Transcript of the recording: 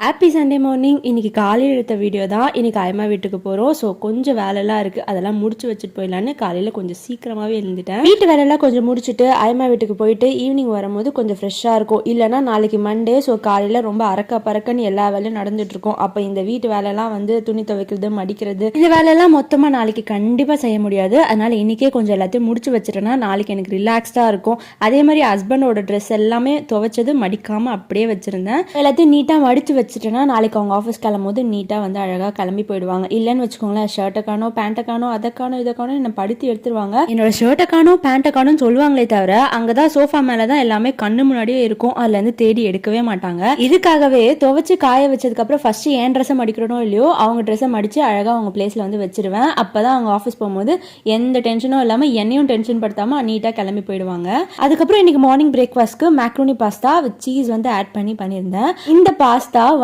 Happy Sunday morning. இன்னைக்கு காலையில் எடுத்த வீடியோ தான். இன்னைக்கு அம்மா வீட்டுக்கு போகிறோம். ஸோ கொஞ்சம் வேலைலாம் இருக்குது, அதெல்லாம் முடிச்சு வச்சுட்டு போயிடலான்னு காலையில் கொஞ்சம் சீக்கிரமாகவே எழுந்துட்டேன். வீட்டு வேலையெல்லாம் கொஞ்சம் முடிச்சுட்டு அம்மா வீட்டுக்கு போயிட்டு ஈவினிங் வரும்போது கொஞ்சம் ஃப்ரெஷ்ஷாக இருக்கும். இல்லைனா நாளைக்கு மண்டே, ஸோ காலையில் ரொம்ப அறக்க பறக்கன்னு எல்லா வேலையும் நடந்துட்டு இருக்கும். அப்போ இந்த வீட்டு வேலையெல்லாம் வந்து துணி துவைக்கிறது, மடிக்கிறது, இந்த வேலையெல்லாம் மொத்தமாக நாளைக்கு கண்டிப்பாக செய்ய முடியாது. அதனால இன்னைக்கே கொஞ்சம் எல்லாத்தையும் முடிச்சு வச்சுட்டேன்னா நாளைக்கு எனக்கு ரிலாக்ஸ்டாக இருக்கும். அதே மாதிரி ஹஸ்பண்டோட ட்ரெஸ் எல்லாமே துவைச்சது மடிக்காமல் அப்படியே வச்சுருந்தேன். எல்லாத்தையும் நீட்டாக மடித்து வச்சுட்டேன்னா நாளைக்கு அவங்க ஆஃபீஸ் கிளம்பும்போது நீட்டாக வந்து அழகாக கிளம்பி போயிடுவாங்க. இல்லைன்னு வச்சுக்கோங்களேன், ஷர்ட்டை காணோ, பேண்ட்டை காணோ, அதை காணோ, இதை காணோ, என்னை படுத்தி எடுத்துருவாங்க. என்னோட ஷர்ட்டை காணோ, பேண்ட்டை காணும்னு சொல்லுவாங்களே தவிர அங்கே தான் சோஃபா மேலே தான் எல்லாமே கண்ணு முன்னாடியே இருக்கும். அதுலேருந்து தேடி எடுக்கவே மாட்டாங்க. இதுக்காகவே துவைச்சு காய வச்சதுக்கப்புறம் ஃபர்ஸ்ட் என் ட்ரெஸ்ஸை மடிக்கிறனோ இல்லையோ அவங்க ட்ரெஸ்ஸை மடித்து அழகாக அவங்க பிளேஸில் வந்து வச்சிருவேன். அப்போ தான் அவங்க ஆஃபீஸ் போகும்போது எந்த டென்ஷனும் இல்லாமல் என்னையும் டென்ஷன் படுத்தாமல் நீட்டாக கிளம்பி போயிடுவாங்க. அதுக்கப்புறம் இன்னைக்கு மார்னிங் பிரேக்ஃபாஸ்ட்க்கு மேக்ரோனி பாஸ்தா வித் சீஸ் வந்து ஆட் பண்ணியிருந்தேன். இந்த பாஸ்தா